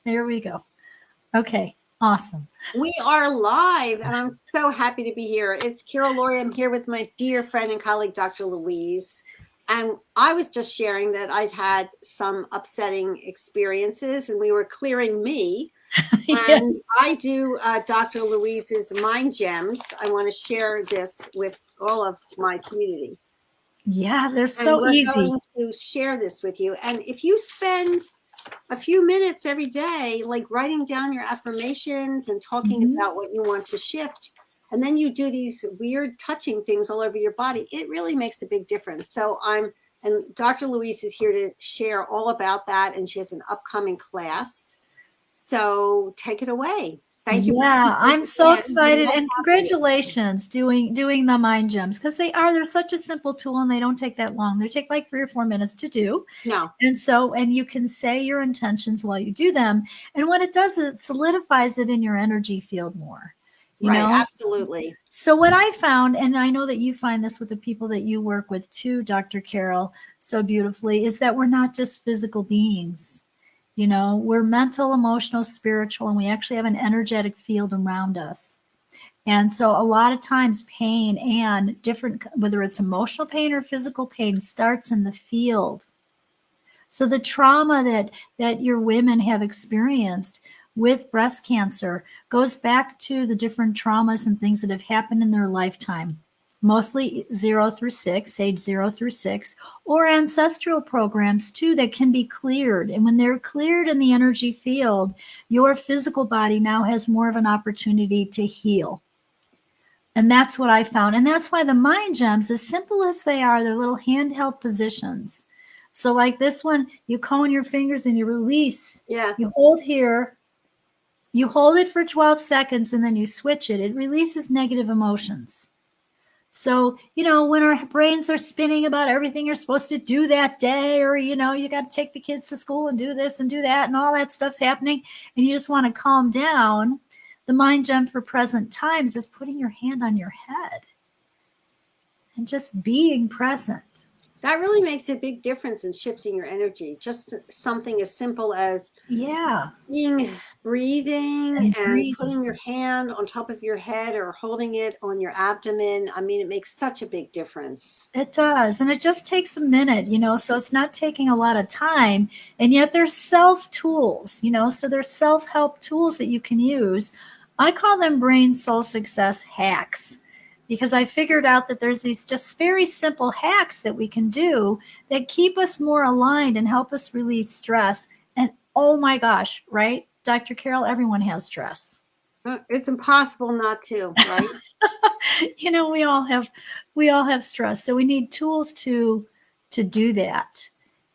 There we go. Okay. Awesome. We are live, and I'm so happy to be here. It's Carol Laurie. I'm here with my dear friend and colleague, Dr. Louise. And I was just sharing that I've had some upsetting experiences, and we were clearing me. And Yes. I do Dr. Louise's Mind Gems. I want to share this with all of my community. Yeah, they're And so we're easy. going to share this with you. And if you spend a few minutes every day, like writing down your affirmations and talking Mhm. about what you want to shift, and then you do these weird touching things all over your body, it really makes a big difference. And Dr. Louise is here to share all about that, and she has an upcoming class. So take it away. Thank you for Yeah, being I'm here so again. We excited love and having you. congratulations doing the mind gems because they're such a simple tool and they don't take that long. They take like 3 or 4 minutes to do. No, And you can say your intentions while you do them. And what it does is it solidifies it in your energy field more, you right, know? absolutely. So what I found, and I know that you find this with the people that you work with too, Dr. Carol, so beautifully, is that we're not just physical beings. We're mental, emotional, spiritual, and we actually have an energetic field around us. And so a lot of times pain and different, whether it's emotional pain or physical pain, starts in the field. So the trauma that your women have experienced with breast cancer goes back to the different traumas and things that have happened in their lifetime. Mostly 0 through 6, age 0 through 6, or ancestral programs too that can be cleared. And when they're cleared in the energy field, your physical body now has more of an opportunity to heal. And that's what I found. And that's why the mind gems, as simple as they are, they're little handheld positions. So, like this one, you cone your fingers and you release. Yeah. You hold here, you hold it for 12 seconds, and then you switch it. It releases negative emotions. So, when our brains are spinning about everything you're supposed to do that day, or, you got to take the kids to school and do this and do that, and all that stuff's happening, and you just want to calm down, the mind gem for present times is putting your hand on your head and just being present. That really makes a big difference in shifting your energy. Just something as simple as Yeah. being breathing And and breathing. putting your hand on top of your head or holding it on your abdomen. I mean, it makes such a big difference. It does. And it just takes a minute, so it's not taking a lot of time. And yet there's self tools, so there's self help tools that you can use. I call them brain soul success hacks because I figured out that there's these just very simple hacks that we can do that keep us more aligned and help us release stress. And oh my gosh, right? Dr. Carol, everyone has stress. It's impossible not to, right? We all have stress, so we need tools to do that.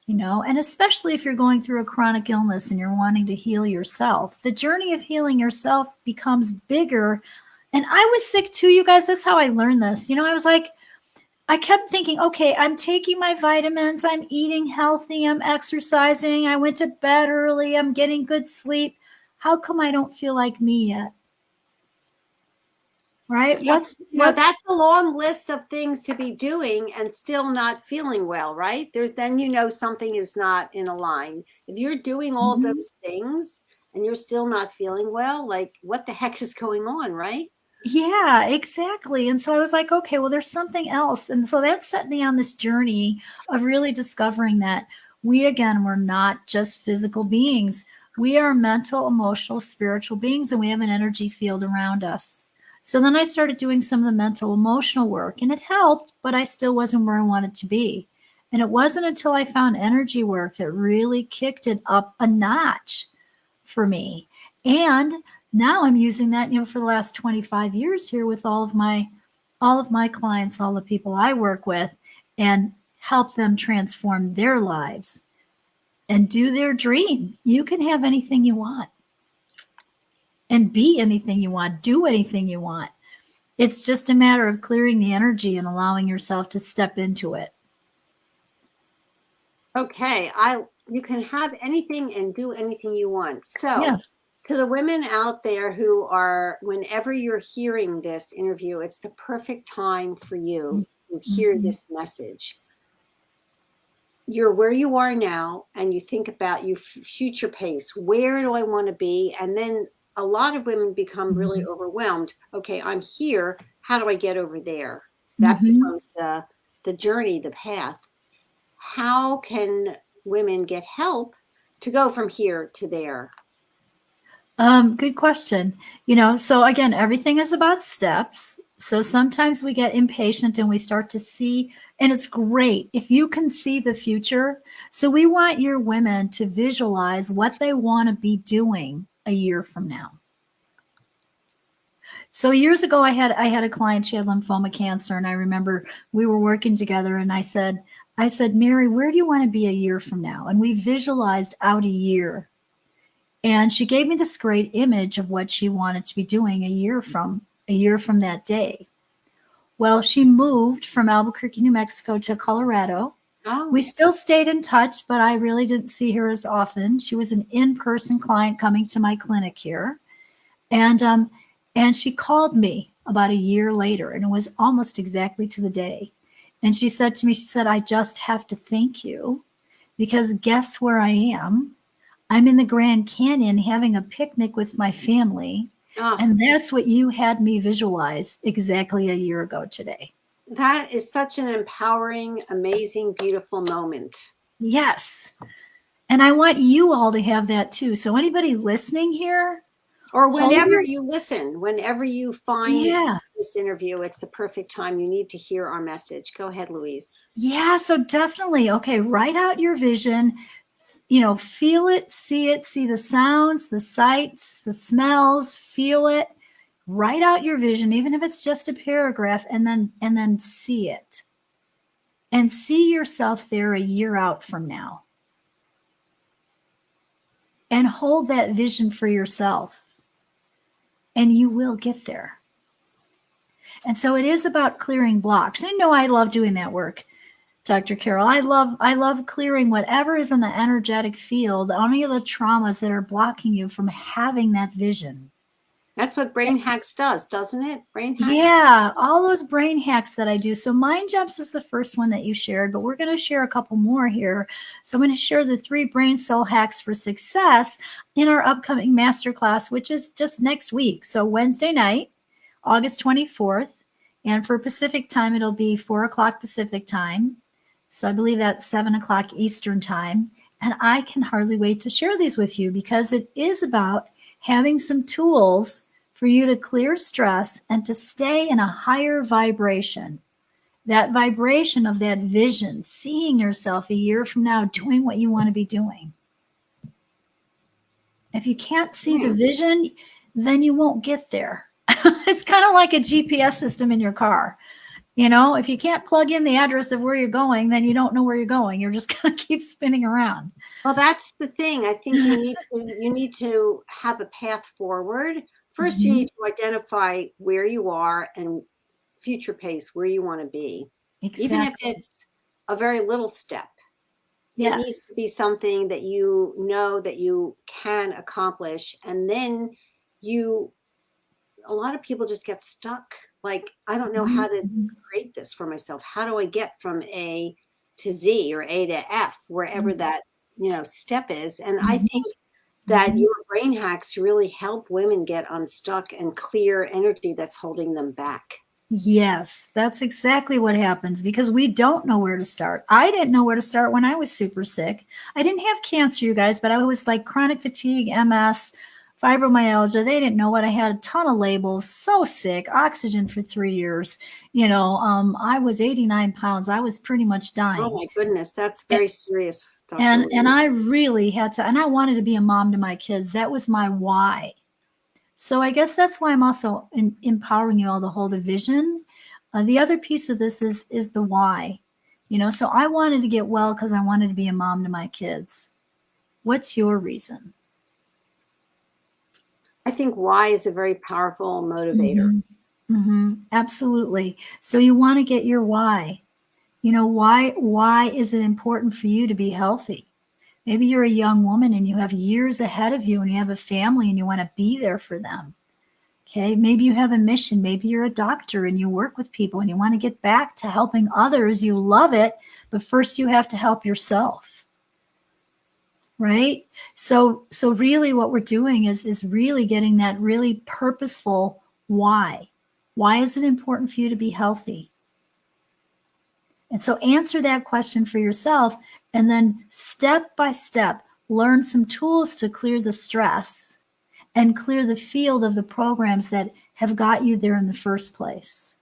And especially if you're going through a chronic illness and you're wanting to heal yourself, the journey of healing yourself becomes bigger. And I was sick too, you guys. That's how I learned this. I was like, I kept thinking, okay, I'm taking my vitamins, I'm eating healthy, I'm exercising, I went to bed early, I'm getting good sleep. How come I don't feel like me yet? Right? That's, What's that's a long list of things to be doing and still not feeling well, right? Then something is not in a line. If you're doing all of Mhm. those things and you're still not feeling well, like what the heck is going on, right? Yeah, exactly. And so I was like, okay, well, there's something else. And so that set me on this journey of really discovering that again, we're not just physical beings. We are mental, emotional, spiritual beings, and we have an energy field around us. So then I started doing some of the mental, emotional work, and it helped, but I still wasn't where I wanted to be. And it wasn't until I found energy work that really kicked it up a notch for me. And now I'm using that, for the last 25 years here with all of my clients, all the people I work with, and help them transform their lives and do their dream. You can have anything you want and be anything you want, do anything you want. It's just a matter of clearing the energy and allowing yourself to step into it. Okay, you can have anything and do anything you want. So, Yes. to the women out there who are, whenever you're hearing this interview, it's the perfect time for you to hear Mhm. this message. you're where you are now and you think about your future pace. Where do I want to be? And then a lot of women become really overwhelmed. Okay, I'm here. How do I get over there? That Mm-hmm. becomes the journey, the path. How can women get help to go from here to there? Good question. So again, everything is about steps. So sometimes we get impatient and we start to see, and it's great if you can see the future. So we want your women to visualize what they want to be doing a year from now. So years ago, I had a client. She had lymphoma cancer, and I remember we were working together. And I said, Mary, where do you want to be a year from now? And we visualized out a year. And she gave me this great image of what she wanted to be doing a year from that day. Well, she moved from Albuquerque, New Mexico to Colorado. Oh, We still stayed in touch, but I really didn't see her as often. She was an in-person client coming to my clinic here. And she called me about a year later, and it was almost exactly to the day. And she said to me, she said, I just have to thank you because guess where I am? I'm in the Grand Canyon having a picnic with my family. oh, And that's what you had me visualize exactly a year ago today. that is such an empowering, amazing, beautiful moment. Yes. And I want you all to have that too. So anybody listening here, Or hold whenever your, you listen, whenever you find yeah. this interview, it's the perfect time. You need to hear our message. Go ahead, Louise. Yeah. So definitely, okay, write out your vision, feel it, see the sounds, the sights, the smells, feel it. Write out your vision, even if it's just a paragraph, and then see it. And see yourself there a year out from now. And hold that vision for yourself. And you will get there. And so it is about clearing blocks. I know I love doing that work, Dr. Carol. I love clearing whatever is in the energetic field, any of the traumas that are blocking you from having that vision. That's what Brain Hacks does, doesn't it? Brain Hacks? Yeah, all those brain hacks that I do. So Mind Jumps is the first one that you shared, but we're going to share a couple more here. So I'm going to share the 3 Brain Soul Hacks for Success in our upcoming masterclass, which is just next week. So Wednesday night, August 24th. And for Pacific time, it'll be 4 o'clock Pacific time. So I believe that's 7 o'clock Eastern time. And I can hardly wait to share these with you because it is about having some tools for you to clear stress and to stay in a higher vibration. That vibration of that vision, seeing yourself a year from now doing what you want to be doing. If you can't see the vision, then you won't get there. It's kind of like a GPS system in your car. If you can't plug in the address of where you're going, then you don't know where you're going. You're just going to keep spinning around. Well, that's the thing. I think you need to have a path forward. First, you need to identify where you are and future pace, where you want to be. Exactly. Even if it's a very little step. It needs to be something that you know that you can accomplish. And then a lot of people just get stuck. Like, I don't know how to create this for myself. How do I get from A to Z or A to F, wherever that, step is? And I think that your brain hacks really help women get unstuck and clear energy that's holding them back. Yes, that's exactly what happens because we don't know where to start. I didn't know where to start when I was super sick. I didn't have cancer, you guys, but I was like chronic fatigue, MS, fibromyalgia. They didn't know what I had. A ton of labels. So sick. Oxygen for 3 years. I was 89 pounds. I was pretty much dying. Oh my goodness, that's very serious stuff. And I really had to. And I wanted to be a mom to my kids. That was my why. So I guess that's why I'm also empowering you all to hold a vision. The other piece of this is the why. So I wanted to get well because I wanted to be a mom to my kids. What's your reason? I think why is a very powerful motivator. Absolutely. So you want to get your why. Why is it important for you to be healthy? Maybe you're a young woman and you have years ahead of you and you have a family and you want to be there for them. Okay, maybe you have a mission. Maybe you're a doctor and you work with people and you want to get back to helping others. You love it, but first you have to help yourself. Right? So really what we're doing is really getting that really purposeful why. Why is it important for you to be healthy? And so answer that question for yourself, and then step by step, learn some tools to clear the stress and clear the field of the programs that have got you there in the first place.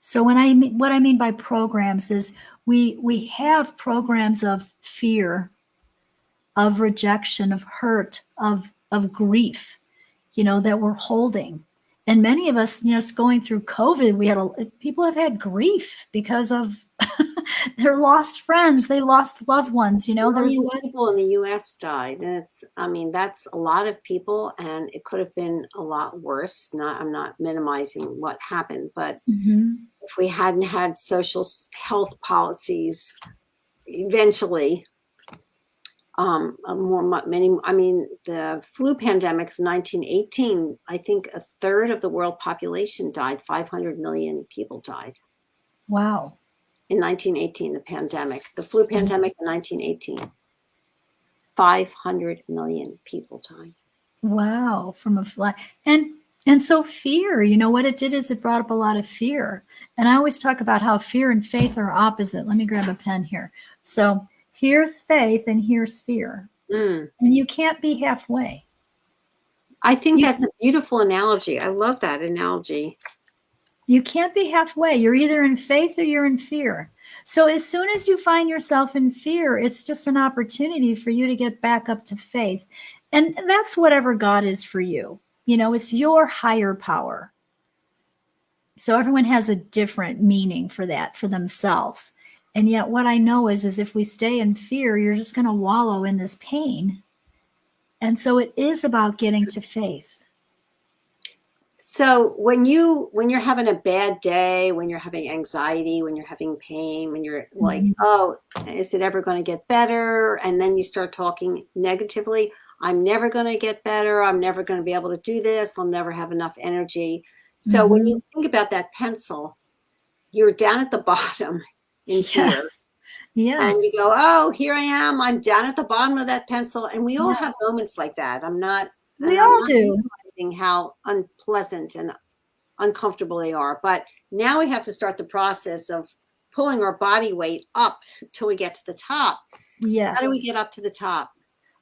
So what I mean by programs is we have programs of fear, of rejection, of hurt, of grief, that we're holding. And many of us, going through COVID, people have had grief because of their lost friends, they lost loved ones. There's people in the U.S. died, and that's a lot of people, and it could have been a lot worse. I'm not minimizing what happened, but if we hadn't had social health policies, eventually, the flu pandemic of 1918, I think a third of the world population died. 500 million people died. Wow. In 1918, the flu pandemic in 1918, 500 million people died. Wow, from a fly. And so fear, what it did is it brought up a lot of fear. And I always talk about how fear and faith are opposite. Let me grab a pen here. So here's faith and here's fear. And you can't be halfway. I think that's a beautiful analogy. I love that analogy. You can't be halfway. You're either in faith or you're in fear. So as soon as you find yourself in fear, it's just an opportunity for you to get back up to faith. And that's whatever God is for you. It's your higher power. So everyone has a different meaning for that, for themselves. And yet what I know is if we stay in fear, you're just going to wallow in this pain. And so it is about getting to faith. So when you're having a bad day, when you're having anxiety, when you're having pain, when you're like, oh, is it ever going to get better? And then you start talking negatively. I'm never going to get better. I'm never going to be able to do this. I'll never have enough energy. So when you think about that pencil, you're down at the bottom in here. Yes. And you go, oh, here I am. I'm down at the bottom of that pencil. And we all have moments like that. We all do. Realizing how unpleasant and uncomfortable they are. But now we have to start the process of pulling our body weight up till we get to the top. Yes. How do we get up to the top?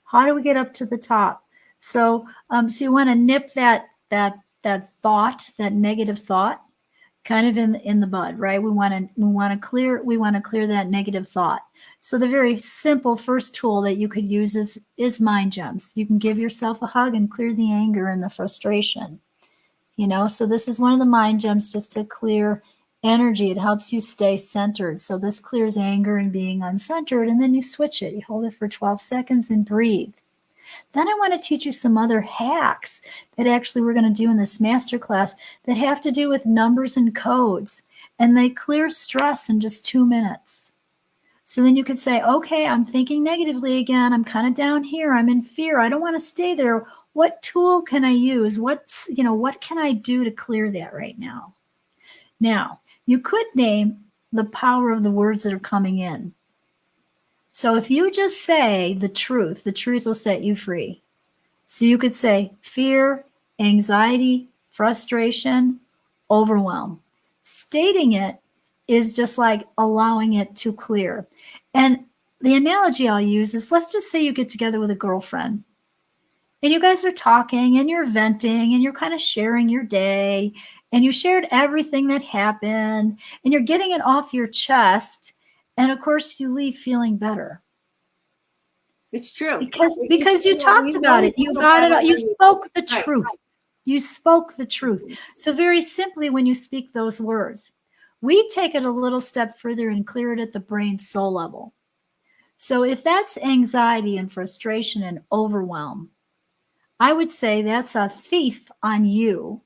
How do we get up to the top? So, so you want to nip that thought, that negative thought, kind of in the bud, right? We want to clear that negative thought. So the very simple first tool that you could use is mind gems. You can give yourself a hug and clear the anger and the frustration. So this is one of the mind gems just to clear energy. It helps you stay centered. So this clears anger and being uncentered, and then you switch it. You hold it for 12 seconds and breathe. Then I want to teach you some other hacks that actually we're going to do in this masterclass that have to do with numbers and codes, and they clear stress in just 2 minutes. So then you could say, okay, I'm thinking negatively again. I'm kind of down here. I'm in fear. I don't want to stay there. What tool can I use? What can I do to clear that right now? Now, you could name the power of the words that are coming in. So if you just say the truth will set you free. So you could say fear, anxiety, frustration, overwhelm. Stating it is just like allowing it to clear. And the analogy I'll use is, let's just say you get together with a girlfriend and you guys are talking and you're venting and you're kind of sharing your day and you shared everything that happened and you're getting it off your chest. And of course you leave feeling better. It's true. Because you talked about it. You got it. You spoke the truth. You spoke the truth. So very simply, when you speak those words, we take it a little step further and clear it at the brain soul level. So if that's anxiety and frustration and overwhelm, I would say that's a thief on you.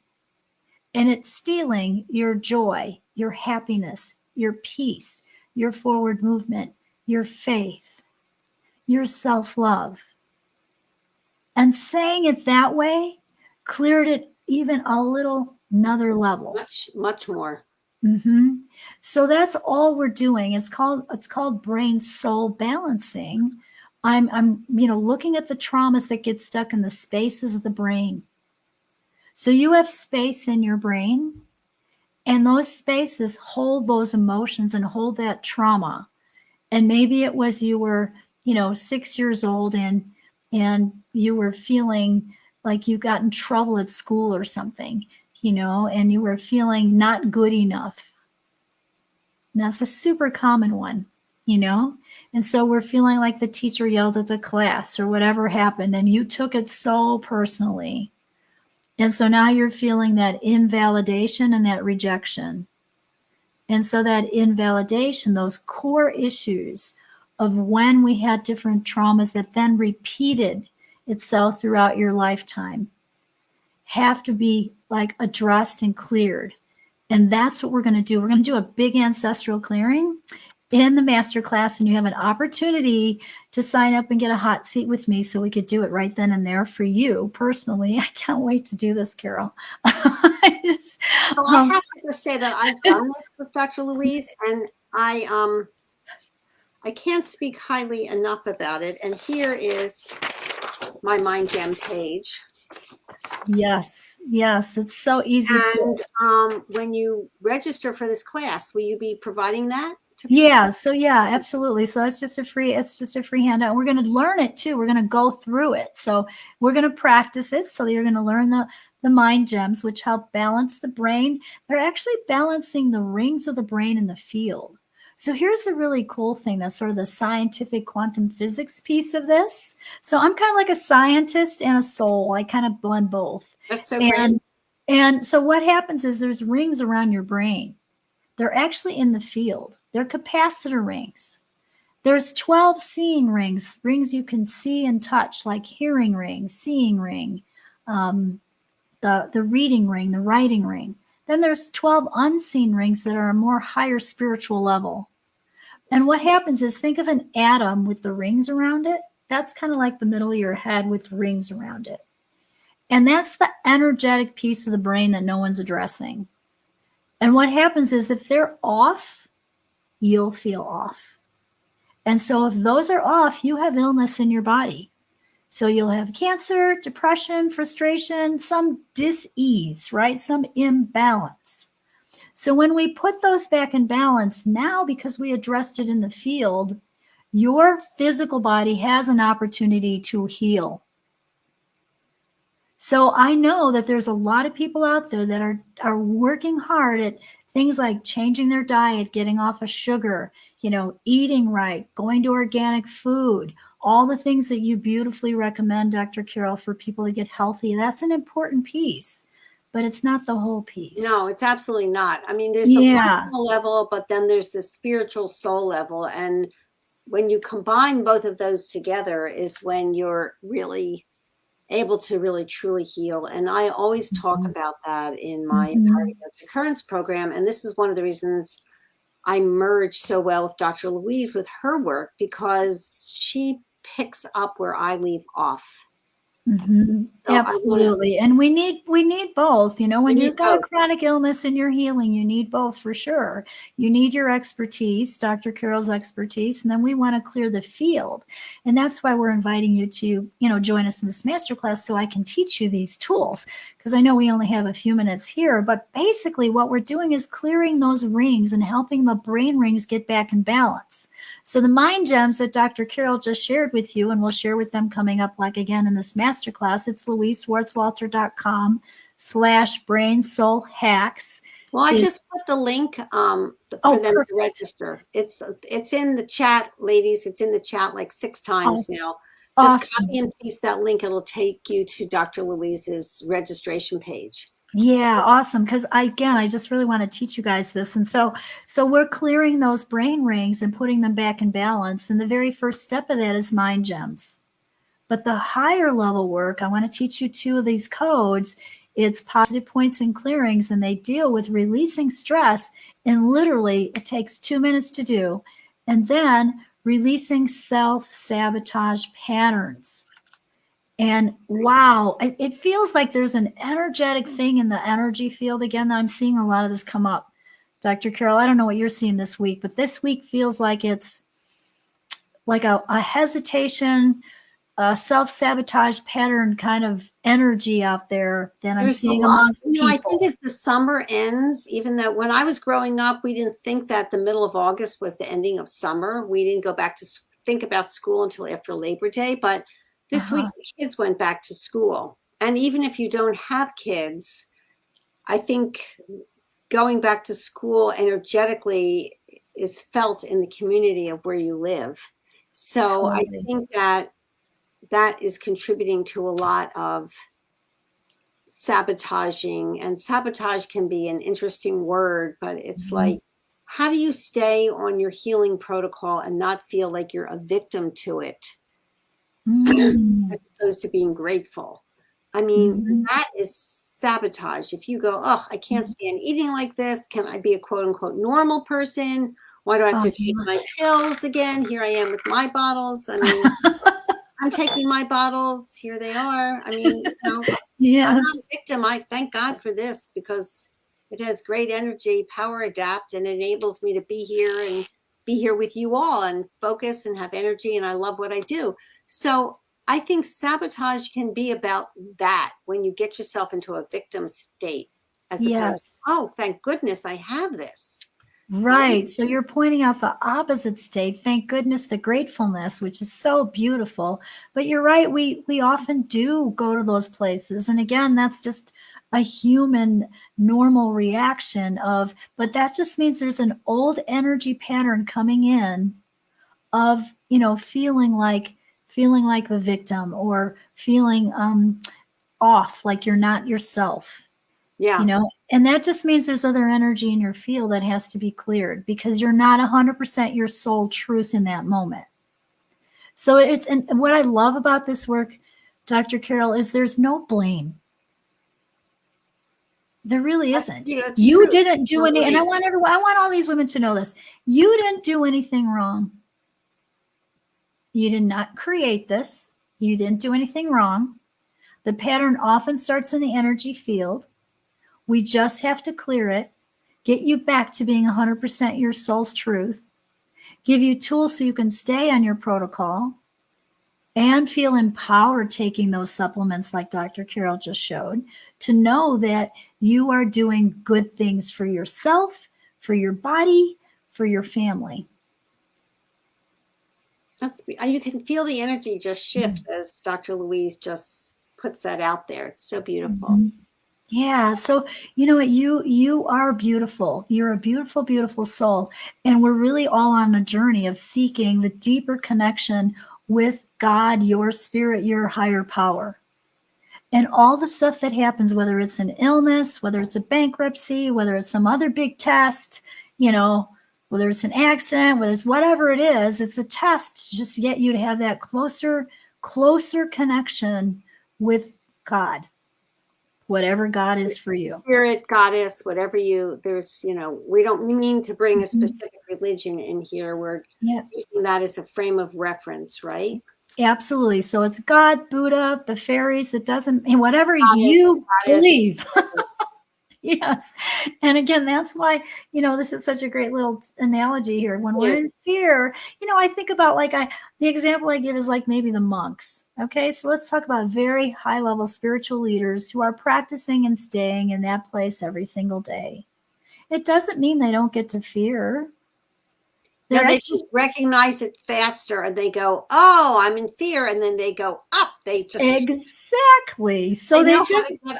And it's stealing your joy, your happiness, your peace, your forward movement, your faith, your self-love. And saying it that way cleared it even a little another level. Much more. So that's all we're doing. It's called brain soul balancing. I'm looking at the traumas that get stuck in the spaces of the brain. So you have space in your brain, and those spaces hold those emotions and hold that trauma. And maybe it was you were 6 years old and you were feeling like you got in trouble at school or something, and you were feeling not good enough. And that's a super common one, and so we're feeling like the teacher yelled at the class or whatever happened, and you took it so personally. And so now you're feeling that invalidation and that rejection. And so that invalidation, those core issues of when we had different traumas that then repeated itself throughout your lifetime, have to be like addressed and cleared. And that's what we're going to do. We're going to do a big ancestral clearing in the masterclass, and you have an opportunity to sign up and get a hot seat with me so we could do it right then and there for you personally. I can't wait to do this, Carol. I have to say that I've done this with Dr. Louise, and I can't speak highly enough about it. And here is my Mind Gem page. Yes, it's so easy to. When you register for this class, will you be providing that? Yeah, absolutely. So it's just a free handout. We're going to learn it too. We're going to go through it. So we're going to practice it. So you're going to learn the mind gems, which help balance the brain. They're actually balancing the rings of the brain in the field. So here's the really cool thing. That's sort of the scientific quantum physics piece of this. So I'm kind of like a scientist and a soul. I kind of blend both. That's so great. And so what happens is there's rings around your brain. They're actually in the field. They're capacitor rings. There's 12 seeing rings you can see and touch, like hearing ring, seeing ring, the reading ring, the writing ring. Then there's 12 unseen rings that are a more higher spiritual level. And what happens is, think of an atom with the rings around it. That's kind of like the middle of your head with rings around it. And that's the energetic piece of the brain that no one's addressing. And what happens is, if they're off, you'll feel off. And so if those are off, you have illness in your body. So you'll have cancer, depression, frustration, some dis-ease, right? Some imbalance. So when we put those back in balance now, because we addressed it in the field, your physical body has an opportunity to heal. So I know that there's a lot of people out there that are working hard at things like changing their diet, getting off of sugar, eating right, going to organic food, all the things that you beautifully recommend, Dr. Carol, for people to get healthy. That's an important piece, but it's not the whole piece. No, it's absolutely not. I mean, there's the functional level, but then there's the spiritual soul level. And when you combine both of those together is when you're really able to really truly heal. And I always talk about that in my Recurrence program. And this is one of the reasons I merge so well with Dr. Louise with her work, because she picks up where I leave off. So absolutely. And we need both, when you've got a chronic illness and you're healing, you need both for sure. You need your expertise, Dr. Carol's expertise, and then we want to clear the field. And that's why we're inviting you to, join us in this masterclass so I can teach you these tools, because I know we only have a few minutes here, but basically what we're doing is clearing those rings and helping the brain rings get back in balance. So the mind gems that Dr. Carol just shared with you, and we'll share with them coming up, like again in this masterclass, it's LouiseSwartswalter.com/brain soul hacks. Well, I just put the link for them to register. It's in the chat, ladies. It's in the chat like 6 times now. Just copy and paste that link. It'll take you to Dr. Louise's registration page. Yeah, awesome. Because I just really want to teach you guys this. And so we're clearing those brain rings and putting them back in balance. And the very first step of that is mind gems. But the higher level work, I want to teach you 2 of these codes. It's positive points and clearings, and they deal with releasing stress. And literally, it takes 2 minutes to do. And then releasing self-sabotage patterns. And wow, it feels like there's an energetic thing in the energy field again that I'm seeing a lot of this come up. Dr. Carol, I don't know what you're seeing this week, but this week feels like it's like a hesitation, a self-sabotage pattern kind of energy out there that I'm There's a seeing lot, amongst people. I think as the summer ends, even though when I was growing up, we didn't think that the middle of August was the ending of summer. We didn't go back to think about school until after Labor Day. But this week, the kids went back to school. And even if you don't have kids, I think going back to school energetically is felt in the community of where you live. So I think that is contributing to a lot of sabotaging, and sabotage can be an interesting word, but it's like, how do you stay on your healing protocol and not feel like you're a victim to it as opposed to being grateful? I mean, that is sabotage. If you go, oh, I can't stand eating like this, can I be a quote unquote normal person? Why do I have to take my pills again? Here I am with my bottles. I mean, I'm taking my bottles. Here they are. I mean, you know, yes. I'm not a victim. I thank God for this because it has great energy, power adapt, and enables me to be here with you all and focus and have energy. And I love what I do. So I think sabotage can be about that when you get yourself into a victim state, as opposed to, oh, thank goodness I have this. Right. So you're pointing out the opposite state. Thank goodness, the gratefulness, which is so beautiful. But you're right. We often do go to those places. And again, that's just a human normal reaction of, but that just means there's an old energy pattern coming in of, you know, feeling like the victim or feeling off, like you're not yourself. Yeah. You know, and that just means there's other energy in your field that has to be cleared because you're not 100% your soul truth in that moment. So and what I love about this work, Dr. Carol, is there's no blame. There really isn't. You didn't do any, and I want all these women to know this. You didn't do anything wrong. You did not create this. You didn't do anything wrong. The pattern often starts in the energy field. We just have to clear it, get you back to being 100% your soul's truth, give you tools so you can stay on your protocol and feel empowered taking those supplements like Dr. Carol just showed, to know that you are doing good things for yourself, for your body, for your family. You can feel the energy just shift as Dr. Louise just puts that out there. It's so beautiful. Yeah. So, you know what, you are beautiful. You're a beautiful, beautiful soul. And we're really all on a journey of seeking the deeper connection with God, your spirit, your higher power. And all the stuff that happens, whether it's an illness, whether it's a bankruptcy, whether it's some other big test, you know, whether it's an accident, whether it's whatever it is, it's a test just to get you to have that closer connection with God. Whatever God is for you. Spirit, goddess, whatever there's, you know, we don't mean to bring a specific religion in here. We're using that as a frame of reference, right? Absolutely. So it's God, Buddha, the fairies, whatever you believe. Yes. And again, that's why, you know, this is such a great little analogy here. When we're in fear, you know, I think about the example I give is like maybe the monks. Okay. So let's talk about very high level spiritual leaders who are practicing and staying in that place every single day. It doesn't mean they don't get to fear. No, they just recognize it faster and they go, oh, I'm in fear. And then they go up. They just. Exactly. So they just get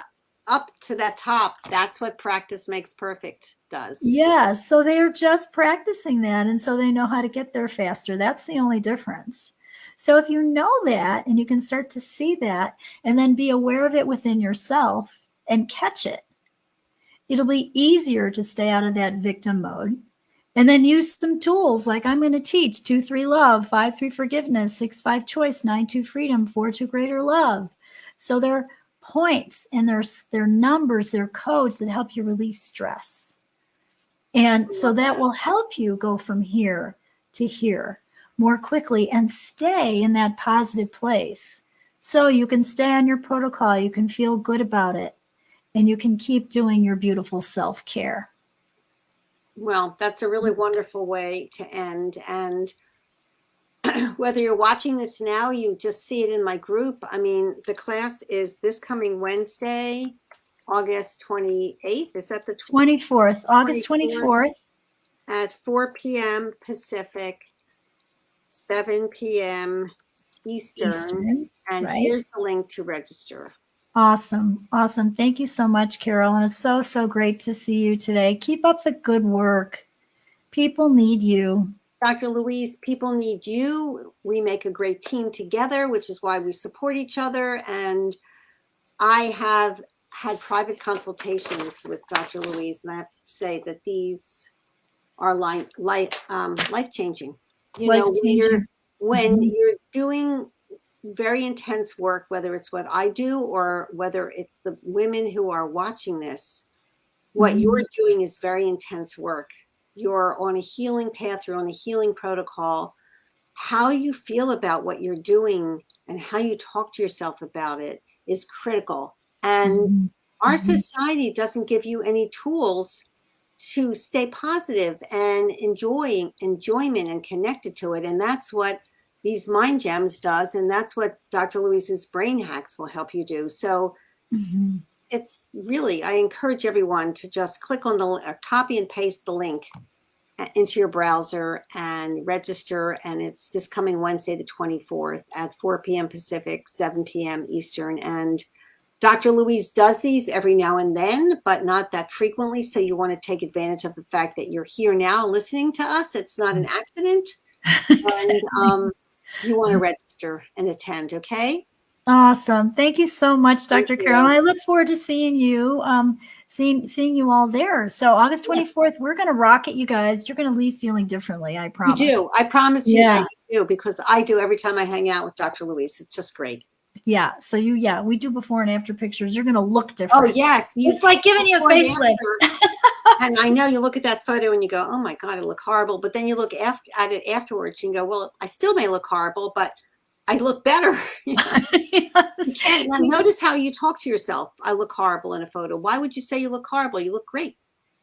up to that top. That's what practice makes perfect does. Yeah. So they're just practicing that. And so they know how to get there faster. That's the only difference. So if you know that and you can start to see that and then be aware of it within yourself and catch it, it'll be easier to stay out of that victim mode. And then use some tools like I'm going to teach 2-3 love, 5-3 forgiveness, 6-5 choice, 9-2 freedom, 4-2 greater love. So they're points and their numbers, their codes that help you release stress. And so that will help you go from here to here more quickly and stay in that positive place So you can stay on your protocol, you can feel good about it, and you can keep doing your beautiful self-care. Well, that's a really wonderful way to end. And whether you're watching this now, you just see it in my group. I mean, the class is this coming Wednesday, August 28th. Is that the 24th, August 24th? 24th. At 4 p.m. Pacific, 7 p.m. Eastern. And right? here's the link to register. Awesome. Awesome. Thank you so much, Carol. And it's so, so great to see you today. Keep up the good work. People need you. Dr. Louise, people need you. We make a great team together, which is why we support each other. And I have had private consultations with Dr. Louise, and I have to say that these are life-changing. You know, when you're doing very intense work, whether it's what I do or whether it's the women who are watching this, what you're doing is very intense work. You're on a healing path, you're on a healing protocol. How you feel about what you're doing and how you talk to yourself about it is critical. And our society doesn't give you any tools to stay positive and enjoyment and connected to it. And that's what these Mind Gems does. And that's what Dr. Louise's Brain Hacks will help you do. So it's really, I encourage everyone to just click on the copy and paste the link into your browser and register. And it's this coming Wednesday, the 24th at 4 p.m. Pacific, 7 p.m. Eastern. And Dr. Louise does these every now and then, but not that frequently. So you want to take advantage of the fact that you're here now listening to us. It's not an accident. And you want to register and attend, okay? Awesome. Thank you so much, Dr. Carol. I look forward to seeing you, seeing you all there. So August 24th, we're going to rock it, you guys. You're going to leave feeling differently. I promise. You do. I promise you that you do, because I do every time I hang out with Dr. Louise. It's just great. Yeah. So we do before and after pictures. You're going to look different. Oh, yes. It's like giving you a facelift. And I know you look at that photo and you go, oh my God, I look horrible. But then you look at it afterwards and go, well, I still may look horrible, but I look better. You know? Yes. And notice how you talk to yourself. I look horrible in a photo. Why would you say you look horrible? You look great.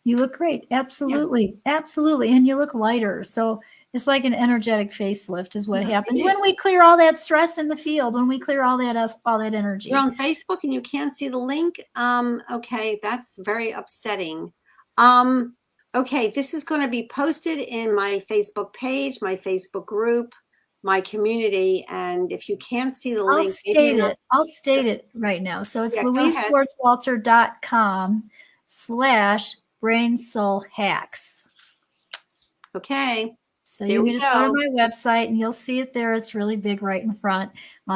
You look great. Absolutely. Yeah. Absolutely. And you look lighter. So it's like an energetic facelift is what happens when we clear all that stress in the field, when we clear all that energy. You're on Facebook and you can't see the link. Okay. That's very upsetting. Okay. This is going to be posted in my Facebook page, my Facebook group, my community. And if you can't see the link, I'll state it right now. So it's LouiseSwartswalter.com/Brain Soul Hacks. Okay. So you can just go to my website and you'll see it there. It's really big right in front.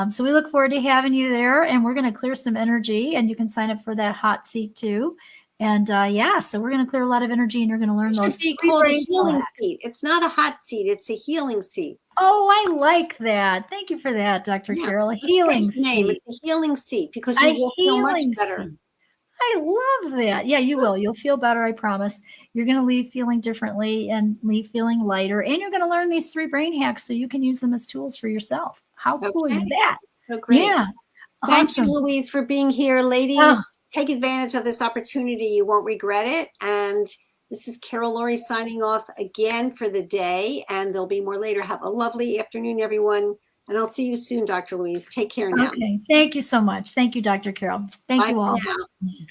So we look forward to having you there, and we're going to clear some energy, and you can sign up for that hot seat too. And so we're going to clear a lot of energy, and you're going to learn those. It should be called a healing seat. It's not a hot seat. It's a healing seat. Oh, I like that. Thank you for that, Dr. Carol. A healing seat. It's a healing seat because you will feel much better. I love that. Yeah, you will. You'll feel better, I promise. You're going to leave feeling differently and leave feeling lighter. And you're going to learn these 3 brain hacks so you can use them as tools for yourself. How cool is that? So great. Yeah. Thank you, Louise, for being here. Ladies, take advantage of this opportunity. You won't regret it. And this is Carol Laurie signing off again for the day. And there'll be more later. Have a lovely afternoon, everyone. And I'll see you soon, Dr. Louise. Take care now. Okay. Thank you so much. Thank you, Dr. Carol. Thank you all. Bye for now.